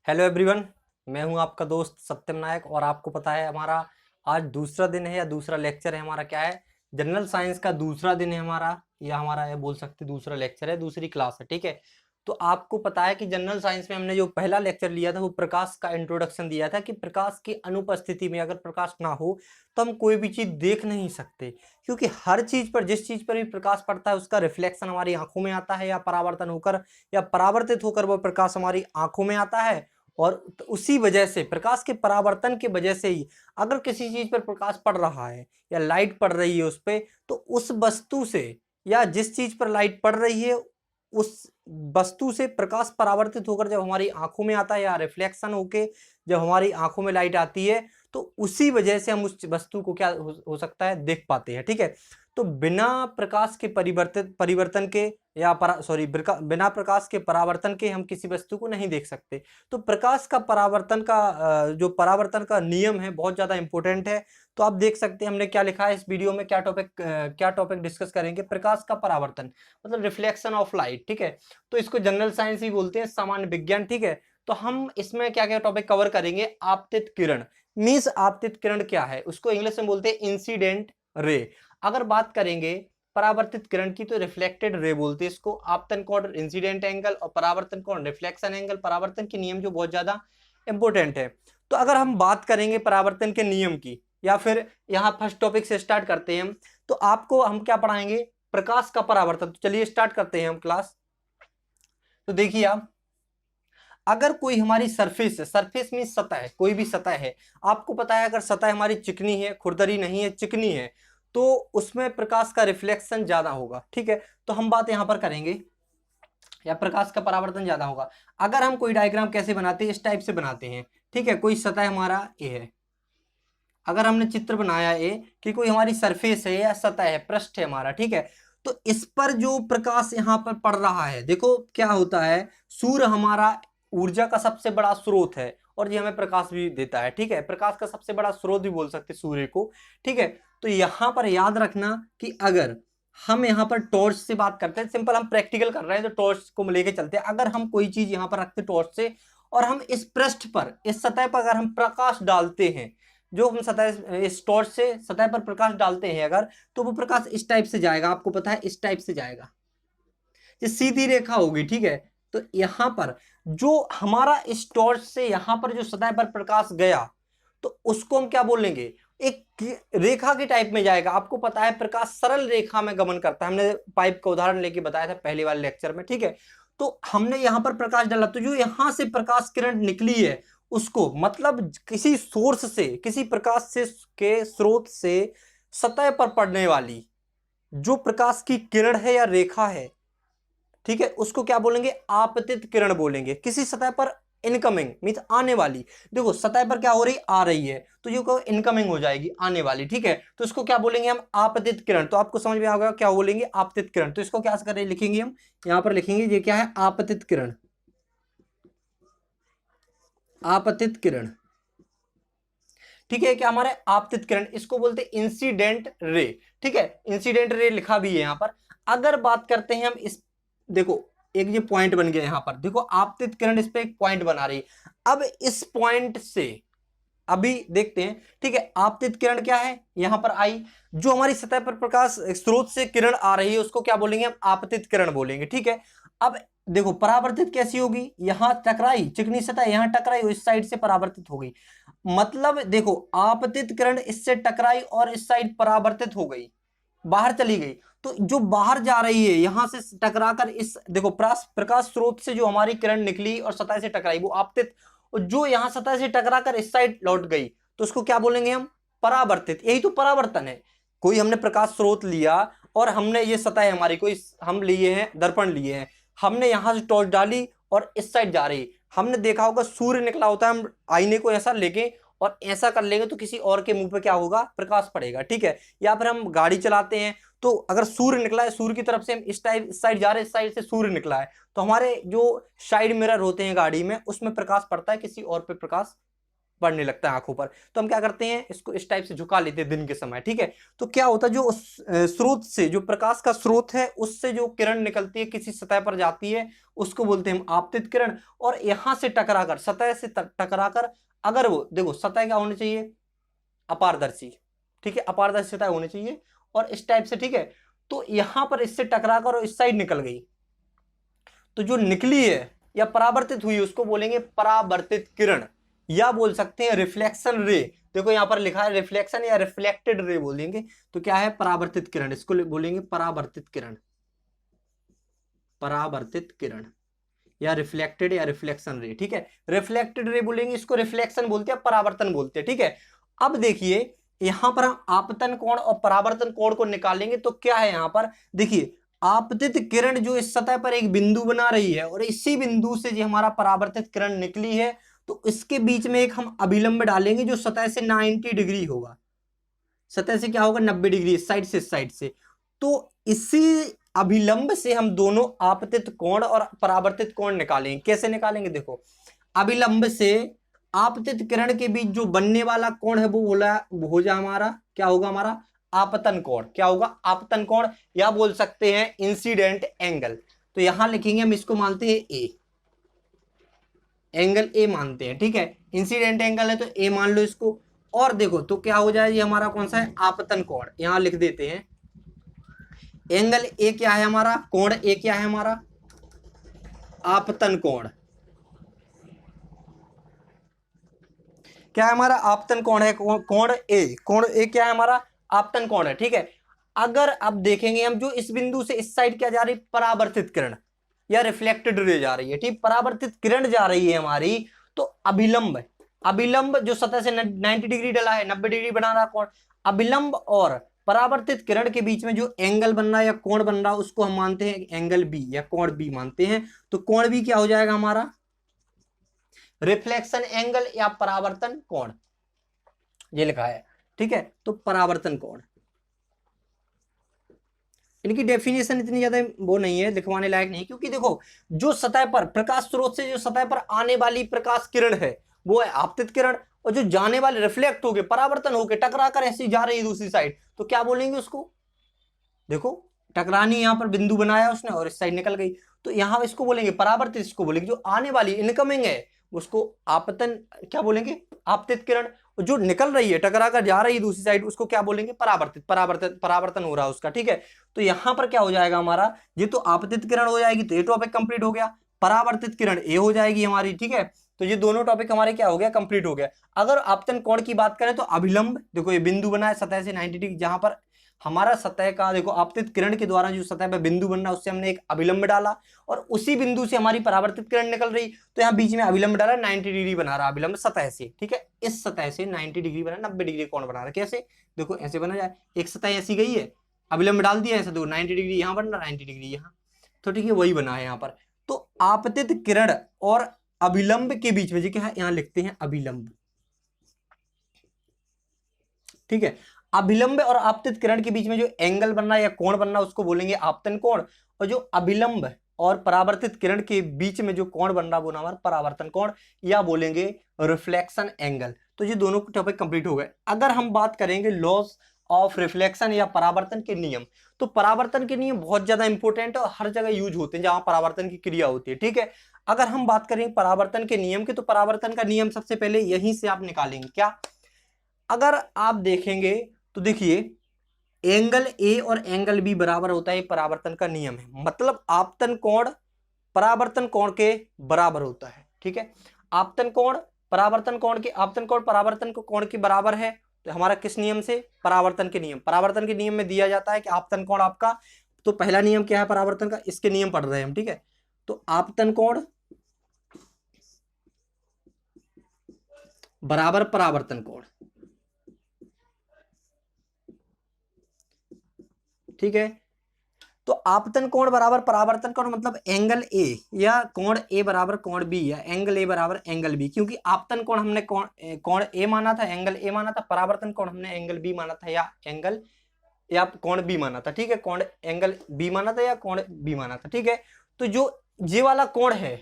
Hello everyone. मैं हूं आपका दोस्त सत्यम नायक और आपको पता है हमारा आज दूसरा दिन है या दूसरा लेक्चर है। हमारा क्या है, जनरल साइंस का दूसरा दिन है हमारा, या हमारा ये बोल सकते दूसरा लेक्चर है, दूसरी क्लास है। ठीक है, तो आपको पता है कि जनरल साइंस में हमने जो पहला लेक्चर लिया था वो प्रकाश का इंट्रोडक्शन दिया था कि प्रकाश की अनुपस्थिति में अगर प्रकाश ना हो तो हम कोई भी चीज देख नहीं सकते, क्योंकि हर चीज पर, जिस चीज पर भी प्रकाश पड़ता है उसका रिफ्लेक्शन हमारी आंखों में आता है या परावर्तन होकर या परावर्तित होकर वह प्रकाश हमारी आंखों में आता है। और उसी वजह से, प्रकाश के परावर्तन की वजह से ही अगर किसी चीज पर प्रकाश पड़ रहा है या लाइट पड़ रही है उस पे, तो उस वस्तु से या जिस चीज पर लाइट पड़ रही है उस वस्तु से प्रकाश परावर्तित होकर जब हमारी आंखों में आता है या रिफ्लेक्शन होके जब हमारी आंखों में लाइट आती है, तो उसी वजह से हम उस वस्तु को क्या हो सकता है, देख पाते हैं। ठीक है, तो बिना प्रकाश के परिवर्तन के या बिना प्रकाश के परावर्तन के हम किसी वस्तु को नहीं देख सकते। तो प्रकाश का परावर्तन का जो परावर्तन का नियम है बहुत ज्यादा इंपॉर्टेंट है। तो आप देख सकते हैं हमने क्या लिखा है इस वीडियो में, क्या टॉपिक डिस्कस करेंगे, प्रकाश का परावर्तन मतलब रिफ्लेक्शन ऑफ लाइट। ठीक है, तो इसको जनरल साइंस ही बोलते हैं, सामान्य विज्ञान। ठीक है, तो हम इसमें क्या क्या टॉपिक कवर करेंगे। आपतित किरण मीन्स आपतित किरण क्या है, उसको इंग्लिश में बोलते हैं इंसिडेंट रे। अगर बात करेंगे परावर्तित किरण की तो रिफ्लेक्टेड रे बोलते हैं इसको। आपतन कोण इंसिडेंट एंगल और परावर्तन कोण रिफ्लेक्शन एंगल। परावर्तन के नियम जो बहुत ज्यादा इंपॉर्टेंट है। तो अगर हम बात करेंगे परावर्तन के नियम की, या फिर यहाँ फर्स्ट टॉपिक से स्टार्ट करते हैं हम, तो आपको हम क्या पढ़ाएंगे, प्रकाश का परावर्तन। तो चलिए स्टार्ट करते हैं हम क्लास। तो देखिए आप, अगर कोई हमारी सरफेस है, सरफेस मीन सतह है, कोई भी सतह है, आपको पता है अगर सतह हमारी चिकनी है, खुरदरी नहीं है, चिकनी है, तो उसमें प्रकाश का रिफ्लेक्शन ज्यादा होगा। ठीक है, तो हम बात यहां पर करेंगे या प्रकाश का परावर्तन ज्यादा होगा। अगर हम कोई डायग्राम कैसे बनाते हैं, इस टाइप से बनाते हैं। ठीक है, कोई सतह हमारा ए है, अगर हमने चित्र बनाया ए कि कोई हमारी सरफेस है या सतह है, पृष्ठ है हमारा। ठीक है, तो इस पर जो प्रकाश यहाँ पर पड़ रहा है, देखो क्या होता है, सूर्य हमारा ऊर्जा का सबसे बड़ा स्रोत है और ये हमें प्रकाश भी देता है। ठीक है, प्रकाश का सबसे बड़ा स्रोत भी बोल सकते सूर्य को। ठीक है, तो यहां पर याद रखना कि अगर हम यहाँ पर टॉर्च से बात करते हैं, सिंपल हम प्रैक्टिकल कर रहे हैं तो टॉर्च को लेके चलते हैं। अगर हम कोई चीज यहाँ पर रखते टॉर्च से और हम इस पृष्ठ पर, इस सतह पर अगर हम प्रकाश डालते हैं, जो हम सतह, इस टॉर्च से सतह पर प्रकाश डालते हैं अगर, तो वो प्रकाश इस टाइप से जाएगा, आपको पता है इस टाइप से जाएगा, ये सीधी रेखा होगी। ठीक है, तो यहां पर जो हमारा इस टॉर्च से यहां पर जो सतह पर प्रकाश गया, तो उसको हम क्या बोलेंगे, एक रेखा के टाइप में जाएगा। आपको पता है प्रकाश सरल रेखा में गमन करता है, हमने पाइप का उदाहरण लेके बताया था पहले वाले लेक्चर में। ठीक है, तो हमने यहां पर प्रकाश डाला तो जो यहां से प्रकाश किरण निकली है उसको, मतलब किसी सोर्स से, किसी प्रकाश से के स्रोत से सतह पर पड़ने वाली जो प्रकाश की किरण है या रेखा है, ठीक है, उसको क्या बोलेंगे, आपतित किरण बोलेंगे। किसी सतह पर इनकमिंग मीन्स आने वाली, देखो सतह पर क्या हो रही, आ रही है, तो ये इनकमिंग हो जाएगी, आने वाली। ठीक है, तो इसको क्या बोलेंगे हम, आपतित किरण। तो आपको समझ में आ गया क्या बोलेंगे, आपतित किरण। तो इसको क्या करें, लिखेंगे हम यहां पर, लिखेंगे ये क्या है, आपतित किरण। आपतित किरण, ठीक है, क्या हमारे आपतित किरण, इसको बोलते हैं इंसिडेंट रे। ठीक है, इंसिडेंट रे लिखा भी है यहां पर। अगर बात करते हैं हम इस, देखो एक ये पॉइंट बन गया यहां पर, देखो आपतित किरण इस पे एक पॉइंट बना रही है। अब इस पॉइंट से अभी देखते हैं। ठीक है, आपतित किरण क्या है, यहां पर आई, जो हमारी सतह पर प्रकाश स्रोत से किरण आ रही है उसको क्या बोलेंगे हम, आपतित किरण बोलेंगे। ठीक है, अब देखो परावर्तित कैसी होगी, यहां टकराई, चिकनी सतह यहां टकराई, इस साइड से परावर्तित हो गई। मतलब देखो आपतित किरण इससे टकराई और इस साइड परावर्तित हो गई, बाहर चली गई। तो जो बाहर जा रही है यहां से टकराकर इस, देखो प्रकाश स्रोत से जो हमारी किरण निकली और सतह से टकराई वो आपतित, और जो यहां सतह से टकराकर इस साइड लौट गई तो उसको क्या बोलेंगे हम, परावर्तित। यही तो परावर्तन है। कोई हमने प्रकाश स्रोत लिया और हमने ये सतह हमारी, कोई हम लिए हैं दर्पण लिए हैं, हमने यहां से टॉर्च डाली और इस साइड जा रही, हमने देखा होगा सूर्य निकला होता है, हम आईने को ऐसा लेके और ऐसा कर लेंगे तो किसी और के मुंह पे क्या होगा, प्रकाश पड़ेगा। ठीक है, या फिर हम गाड़ी चलाते हैं तो अगर सूर्य निकला है, सूर्य की तरफ से हम इस साइड जा रहे हैं, इस साइड से सूर्य निकला है, तो हमारे जो साइड मिरर होते हैं गाड़ी में उसमें प्रकाश पड़ता है, किसी और पे प्रकाश पड़ने लगता है आंखों पर, तो हम क्या करते हैं, इसको इस टाइप से झुका लेते हैं दिन के समय, ठीक है। तो क्या होता है, जो उस स्रोत से, जो प्रकाश का स्रोत है, उससे जो किरण निकलती है किसी सतह पर जाती है, उसको बोलते हैं हम आपतित किरण। और यहां से टकराकर, सतह से टकराकर, अगर वो देखो सतह क्या होनी चाहिए, अपारदर्शी, ठीक है, अपारदर्शी सतह होनी चाहिए और इस टाइप से, ठीक है। तो यहां पर इससे टकराकर और इस साइड निकल गई, तो जो निकली है या परावर्तित हुई उसको बोलेंगे परावर्तित किरण, या बोल सकते हैं रिफ्लेक्शन रे। देखो यहां पर लिखा है रिफ्लेक्शन या रिफ्लेक्टेड रे बोलेंगे, तो क्या है, परावर्तित किरण, इसको बोलेंगे परावर्तित किरण, परावर्तित किरण या रिफ्लेक्टेड या रिफ्लेक्शन रे, ठीक है। रिफ्लेक्टेड रे बोलेंगे, इसको रिफ्लेक्शन बोलते हैं, परावर्तन बोलते हैं, ठीक है। अब देखिए यहां पर हम आपतन कोण और परावर्तन कोण को निकालेंगे, तो क्या है यहां पर, देखिए आपतित किरण जो इस सतह पर एक बिंदु बना रही है और इसी बिंदु से जो हमारा परावर्तित किरण निकली है, तो इसके बीच में एक हम अभिलंब डालेंगे जो सतह से 90 डिग्री होगा, सतह से क्या होगा, 90 डिग्री, इस साइड से इस साइड से। तो इसी अभिलंब से हम दोनों आपतित कोण और परावर्तित कोण निकालेंगे। कैसे निकालेंगे, देखो अभिलंब से आपतित किरण के बीच जो बनने वाला कोण है वो हो जा हमारा, क्या होगा, हमारा आपतन कोण, क्या होगा, आपतन कोण, या बोल सकते हैं इंसिडेंट एंगल। तो यहां लिखेंगे हम, इसको मानते हैं ए, एंगल ए मानते हैं, ठीक है। इंसिडेंट एंगल है तो ए मान लो इसको। और देखो तो क्या हो जाए, ये हमारा कौन सा है, आपतन कोण, यहां लिख देते हैं एंगल ए क्या है हमारा, कोण ए क्या है हमारा, आपतन कोण, क्या है हमारा, आपतन कोण है, कोण ए क्या है हमारा, आपतन कोण है, ठीक है। अगर अब देखेंगे हम, जो इस बिंदु से इस साइड क्या जा रही, परावर्तित किरण या रिफ्लेक्टेड रे जा रही है, ठीक, परावर्तित किरण जा रही है हमारी, तो अभिलंब, अभिलंब जो सतह से 90 डिग्री डला है, 90 डिग्री बना रहा कोण, अभिलंब और परावर्तित किरण के बीच में जो एंगल बन रहा है या कोण बन रहा है उसको हम मानते हैं एंगल बी या कोण बी मानते हैं। तो कोण बी क्या हो जाएगा हमारा, रिफ्लेक्शन एंगल या परावर्तन कोण, ये लिखा है, ठीक है। तो परावर्तन कोण, इनकी डेफिनेशन इतनी ज्यादा वो नहीं है, लिखवाने लायक नहीं, क्योंकि देखो जो सतह पर प्रकाश स्रोत से जो सतह पर आने वाली प्रकाश किरण है वो है आपतित किरण, और जो जाने वाले रिफ्लेक्ट होके, परावर्तन होके, टकरा कर ऐसी जा रही है दूसरी साइड, तो क्या बोलेंगे उसको, देखो टकरानी, यहां पर बिंदु बनाया उसने और इस साइड निकल गई, तो यहां इसको बोलेंगे परावर्तित, इसको बोलेंगे जो आने वाली इनकमिंग है उसको आपतन, क्या बोलेंगे, आपतित किरण। जो निकल रही है, टकरा कर जा रही है दूसरी साइड, उसको क्या बोलेंगे, परावर्तित, परावर्तन हो रहा है उसका, ठीक है। तो यहां पर क्या हो जाएगा हमारा, ये तो आपतित किरण हो जाएगी, तो ये टॉपिक कंप्लीट हो गया, परावर्तित किरण ए हो जाएगी हमारी, ठीक है। तो ये दोनों टॉपिक हमारे क्या हो गया, कंप्लीट हो गया। अगर आपतन कोण की बात करें तो अभिलंब, देखो ये बिंदु बना है सतह से 90 डिग्री, जहां पर हमारा सतह का, देखो आपतित किरण के द्वारा जो सतह पर बिंदु बन रहा है उससे हमने एक अभिलंब डाला, और उसी बिंदु से हमारी परावर्तित किरण निकल रही, तो यहाँ बीच में अभिलंब डाला, 90 डिग्री बना रहा अभिलंब सतह से, ठीक है। इस सतह से 90 डिग्री बना, 90 डिग्री कोण बना रहा, कैसे, देखो ऐसे बना जाए, एक सतह ऐसी गई है, अभिलंब डाल दिया ऐसा, देखो 90 डिग्री यहाँ बन रहा, 90 डिग्री यहाँ, तो ठीक है वही बना है यहाँ पर। तो आपतित किरण और अभिलंब के बीच में, जी क्या है, यहाँ लिखते हैं अभिलंब, ठीक है। अभिलंब और आपतित किरण के बीच में जो एंगल बनना या कोण बनना उसको बोलेंगे आपतन कोण, और जो अभिलंब और परावर्तित किरण के बीच में जो कोण बन रहा वो हमारा परावर्तन कोण, या बोलेंगे रिफ्लेक्शन एंगल। तो ये दोनों टॉपिक कंप्लीट हो गए। अगर हम बात करेंगे लॉस ऑफ रिफ्लेक्शन या परावर्तन के नियम, तो परावर्तन के नियम बहुत ज्यादा इंपॉर्टेंट है और हर जगह यूज होते हैं जहां परावर्तन की क्रिया होती है, ठीक है। अगर हम बात करें परावर्तन के नियम की, तो परावर्तन का नियम सबसे पहले यहीं से आप निकालेंगे, क्या, अगर आप देखेंगे तो देखिए एंगल ए और एंगल बी बराबर होता है, परावर्तन का नियम है, मतलब आपतन कोण परावर्तन कोण के बराबर होता है, ठीक है। आपतन कोण परावर्तन कोण के, आपतन कोण परावर्तन कोण के बराबर है, तो हमारा किस नियम से, परावर्तन के नियम, परावर्तन के नियम में दिया जाता है कि आपतन कोण आपका, तो पहला नियम क्या है परावर्तन का, इसके नियम पढ़ रहे हैं हम, ठीक है। तो आपतन कोण बराबर परावर्तन कोण, ठीक है। तो आपतन कोण बराबर परावर्तन कोण, मतलब एंगल ए या कोण ए बराबर कोण बी, या एंगल ए बराबर एंगल बी, क्योंकि आपतन कोण हमने कोण ए माना था, एंगल ए माना था, परावर्तन कोण हमने एंगल बी माना था, या एंगल या कोण बी माना था, ठीक है। कोण एंगल बी माना था या कोण बी माना था, ठीक है। तो जो ये वाला कोण है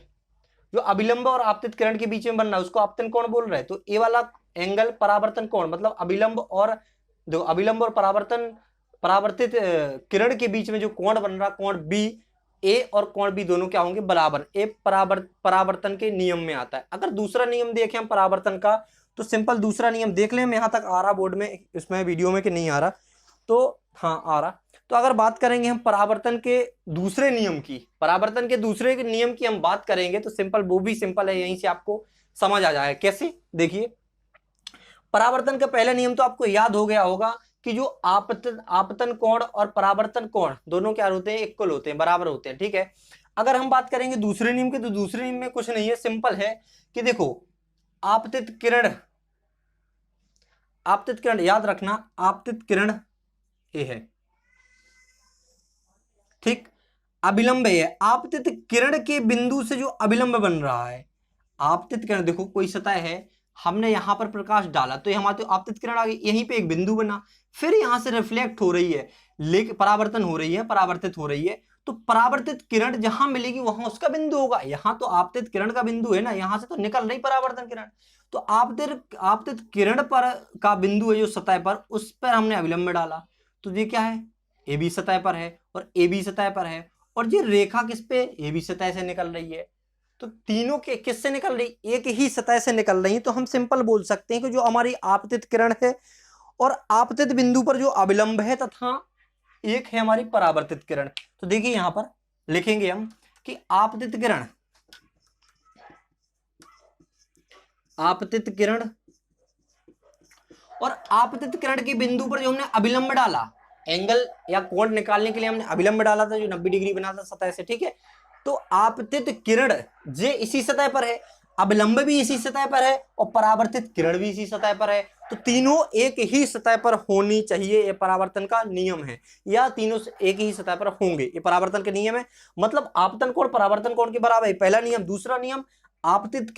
जो अभिलंब और आपतित किरण के बीच में बन रहा है उसको आपतन कोण बोल रहे हैं। तो ए वाला एंगल परावर्तन कोण, मतलब अभिलंब और देखो अभिलंब और परावर्तित किरण के बीच में जो कोण बन रहा, कोण बी ए और कोण बी दोनों क्या होंगे, बराबर। ए परावर्तन के नियम में आता है। अगर दूसरा नियम देखें हम परावर्तन का, तो सिंपल दूसरा नियम देख लें। यहां तक आ रहा बोर्ड में, इसमें वीडियो में कि नहीं आ रहा, तो हाँ आ रहा। तो अगर बात करेंगे हम परावर्तन के दूसरे नियम की, परावर्तन के दूसरे नियम की हम बात करेंगे, तो सिंपल, वो भी सिंपल है, यहीं से आपको समझ आ जाएगा कैसे। देखिए परावर्तन का पहला नियम तो आपको याद हो गया होगा कि जो आपतन कोण और परावर्तन कोण दोनों क्या होते हैं, इक्वल होते हैं, बराबर होते हैं, ठीक है। अगर हम बात करेंगे दूसरे नियम की, तो दूसरे नियम में कुछ नहीं है, सिंपल है कि देखो आपतित किरण याद रखना, आपतित किरण ए है, ठीक, अभिलंब है। आपतित किरण के बिंदु से जो अभिलंब बन रहा है, आपतित किरण, देखो कोई सतह है, हमने यहां पर प्रकाश डाला तो हमारे आपतित किरण आ गई, यहीं पे एक बिंदु बना, फिर यहां से रिफ्लेक्ट हो रही है, लेकिन परावर्तन हो रही है, परावर्तित हो रही है। तो परावर्तित किरण जहां मिलेगी वहां उसका बिंदु होगा। यहां तो आपतित किरण का बिंदु है ना, यहां से तो निकल रही परावर्तन किरण, तो आपतित किरण पर का बिंदु है जो सतह पर, उस पर हमने अभिलंब डाला। तो ये क्या है, ए बी सतह पर है और ए बी सतह पर है, और ये रेखा किस पे, ए बी सतह से निकल रही है। तो तीनों के किससे निकल रही, एक ही सतह से निकल रही है। तो हम सिंपल बोल सकते हैं कि जो हमारी आपतित किरण है और आपतित बिंदु पर जो अभिलंब है, तथा एक है हमारी परावर्तित किरण। तो देखिए यहां पर लिखेंगे हम कि आपतित किरण और आपतित किरण के बिंदु पर जो हमने अभिलंब डाला, एंगल या कोण निकालने के लिए हमने अभिलंब डाला था जो 90 डिग्री बना था सतह से, ठीक है। तो आपतित किरण जे इसी सतह पर है, अभिलंब भी इसी सतह पर है और परावर्तित किरण भी इसी सतह पर है। तो तीनों एक ही सतह पर होनी चाहिए, ये परावर्तन का नियम है, या तीनों एक ही सतह पर होंगे, ये परावर्तन के नियम है। मतलब आपतन कोण परावर्तन कोण के बराबर है, पहला नियम। दूसरा नियम, आपतित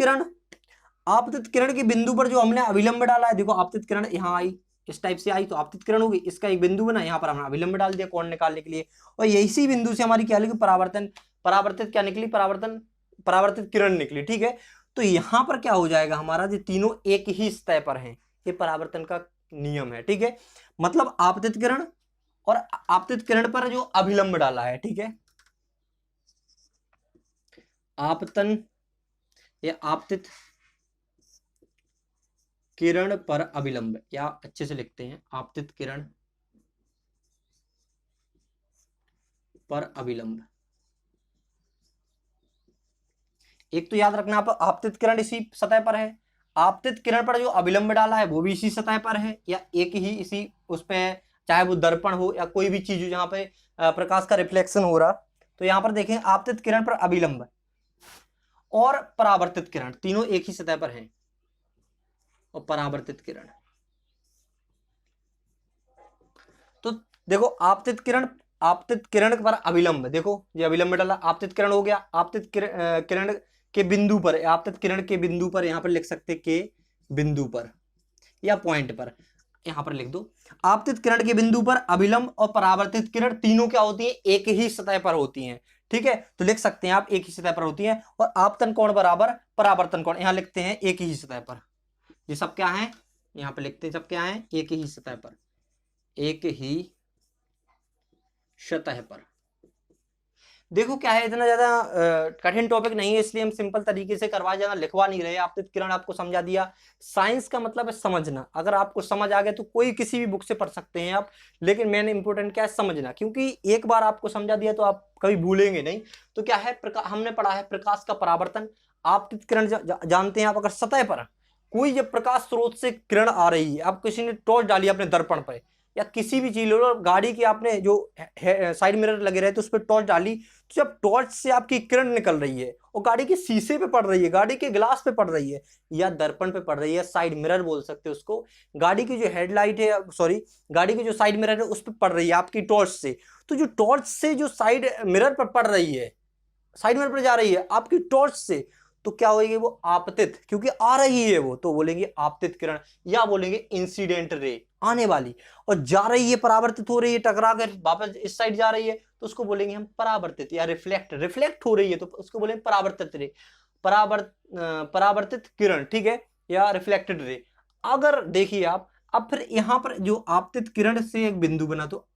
किरण के बिंदु पर जो हमने अभिलंब डाला है, देखो आपतित किरण यहाँ आई, इस टाइप से आई तो आपतित किरण होगी, इसका एक बिंदु बना, यहाँ पर हमने अभिलंब डाल दिया कोण निकालने के लिए, और इसी बिंदु से हमारी क्या निकली, परावर्तित क्या निकली, परावर्तित किरण निकली, ठीक है। तो यहां पर क्या हो जाएगा हमारा, जो तीनों एक ही सतह पर हैं, ये परावर्तन का नियम है, ठीक है। मतलब आपतित किरण और आपतित किरण पर जो अभिलंब डाला है, ठीक है, आपतन या आपतित किरण पर अभिलंब, या अच्छे से लिखते हैं आपतित किरण पर अभिलंब। एक तो याद रखना आप, आपतित किरण इसी सतह पर है, आपतित किरण पर जो अभिलंब डाला है वो भी इसी सतह पर है, या एक ही इसी उस पे, चाहे वो दर्पण हो या कोई भी चीज हो जहां पे प्रकाश का रिफ्लेक्शन हो रहा। तो यहां पर देखें आपतित किरण पर अभिलंब और परावर्तित किरण तीनों एक ही सतह पर हैं, और परावर्तित किरण, तो देखो आपतित किरण पर अभिलंब, देखो ये अभिलंब डाला, आपतित किरण हो गया, आपतित किरण के बिंदु पर, आपतित किरण के बिंदु पर, यहां पर लिख सकते के बिंदु पर या पॉइंट पर, यहां पर लिख दो, आपतित किरण के बिंदु पर अभिलंब और परावर्तित किरण तीनों क्या होती है, एक ही सतह पर होती हैं, ठीक है। तो लिख सकते हैं आप एक ही सतह पर होती हैं, और आपतन कोण बराबर परावर्तन कोण, यहां लिखते हैं एक ही सतह पर। ये सब क्या है, यहां पर लिखते हैं सब क्या है, एक ही सतह पर, एक ही सतह पर। देखो क्या है, इतना ज्यादा कठिन टॉपिक नहीं है, इसलिए हम सिंपल तरीके से करवा, ज्यादा लिखवा नहीं रहे। आपतित किरण आपको समझा दिया। साइंस का मतलब है समझना, अगर आपको समझ आ गया तो कोई किसी भी बुक से पढ़ सकते हैं आप, लेकिन मैंने इंपॉर्टेंट क्या है, समझना, क्योंकि एक बार आपको समझा दिया तो आप कभी भूलेंगे नहीं। तो क्या है, हमने पढ़ा है प्रकाश का परावर्तन। आपतित किरण जानते हैं आप, अगर सतह पर कोई जब प्रकाश स्रोत से किरण आ रही है, आप किसी ने टॉर्च डाली अपने दर्पण पर या किसी भी चीज लो, गाड़ी की आपने जो साइड मिरर लगे रहे तो उस पर टॉर्च डाली, तो जब टॉर्च से आपकी किरण निकल रही है और गाड़ी के शीशे पे पड़ रही है, गाड़ी के ग्लास पे पड़ रही है, या दर्पण पे पड़ रही है, साइड मिरर बोल सकते हैं उसको, गाड़ी की जो हेडलाइट है, सॉरी गाड़ी की जो साइड मिरर है उस पर पड़ रही है आपकी टॉर्च से, तो जो टॉर्च से जो साइड मिरर पर पड़ रही है, साइड मिरर पर जा रही है आपकी टॉर्च से, तो क्या होगी वो आपतित, क्योंकि आ रही है वो, तो बोलेंगे आपतित किरण, या बोलेंगे इंसिडेंट रे, आने वाली, और जा रही है परावर्तित हो रही है, टकरा कर वापस इस साइड जा रही है, तो उसको बोलेंगे हम परावर्तित, या रिफ्लेक्ट हो रही है तो उसको बोलेंगे परावर्तित रे। परावर्तित किरण, ठीक है, या रिफ्लेक्टेड रे। अगर देखिए आप, अब फिर यहाँ पर जो आपतित किरण से एक बिंदु बना, तो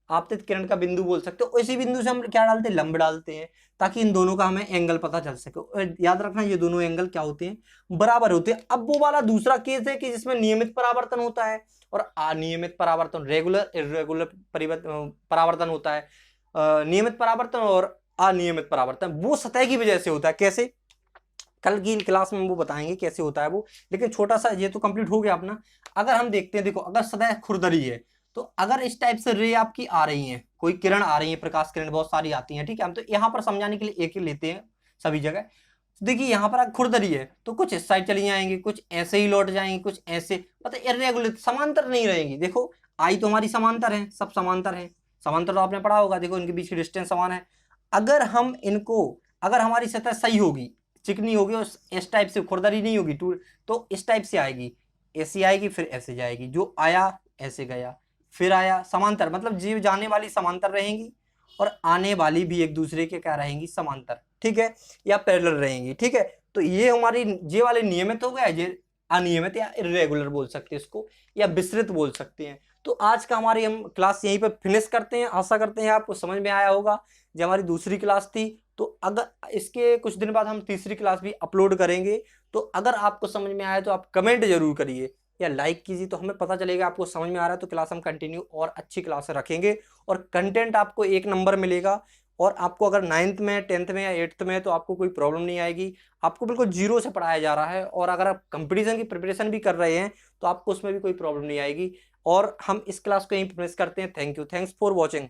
आपतित किरण का बिंदु बोल सकते हो। इसी बिंदु से हम क्या डालते हैं, लंब डालते हैं, ताकि इन दोनों का हमें एंगल पता चल सके। और याद रखना ये दोनों एंगल क्या होते हैं, बराबर होते हैं। अब वो वाला दूसरा केस है कि जिसमें नियमित परावर्तन होता है और अनियमित परावर्तन, रेगुलर इरेगुलर परावर्तन होता है। नियमित परावर्तन और अनियमित परावर्तन वो सतह की वजह से होता है। कैसे, कल की क्लास में वो बताएंगे कैसे होता है वो, लेकिन छोटा सा ये तो कंप्लीट हो गया अपना। अगर हम देखते हैं, देखो अगर सतह खुरदरी है, तो अगर इस टाइप से रे आपकी आ रही है, कोई किरण आ रही है, प्रकाश किरण बहुत सारी आती हैं, ठीक है, हम तो यहाँ पर समझाने के लिए एक ही लेते हैं सभी जगह। देखिए यहाँ पर खुरदरी है, तो कुछ इस साइड चली जाएंगी, कुछ ऐसे ही लौट जाएंगी, कुछ ऐसे, मतलब इरेगुलर, समांतर नहीं रहेंगी। देखो आई तो हमारी समांतर है, सब समांतर है, समांतर तो आपने पढ़ा होगा, देखो इनके बीच की डिस्टेंस समान है। अगर हम इनको, अगर हमारी सतह सही होगी, चिकनी होगी और इस टाइप से खुरदरी नहीं होगी, तो इस टाइप से आएगी, ऐसी आएगी, फिर ऐसे जाएगी, जो आया ऐसे गया, फिर आया, समांतर, मतलब जीव जाने वाली समांतर रहेंगी और आने वाली भी एक दूसरे के क्या रहेंगी, समांतर, ठीक है, या पैरेलल रहेंगी, ठीक है। तो ये हमारी ये वाले नियमित हो गया, ये अनियमित या इरेगुलर बोल सकते हैं इसको, या विस्तृत बोल सकते हैं। तो आज का हमारी हम क्लास यहीं पर फिनिश करते हैं। आशा करते हैं आपको समझ में आया होगा। जो हमारी दूसरी क्लास थी, तो अगर इसके कुछ दिन बाद हम तीसरी क्लास भी अपलोड करेंगे, तो अगर आपको समझ में आया तो आप कमेंट जरूर करिए या लाइक कीजिए, तो हमें पता चलेगा आपको समझ में आ रहा है। तो क्लास हम कंटिन्यू और अच्छी क्लास रखेंगे और कंटेंट आपको 1 नंबर मिलेगा। और आपको अगर 9th में, 10th में या 8th में, तो आपको कोई प्रॉब्लम नहीं आएगी। आपको बिल्कुल जीरो से पढ़ाया जा रहा है, और अगर आप कंपटीशन की प्रिपरेशन भी कर रहे हैं तो आपको उसमें भी कोई प्रॉब्लम नहीं आएगी। और हम इस क्लास को यहीं फिनिश करते हैं। Thank you, thanks for watching.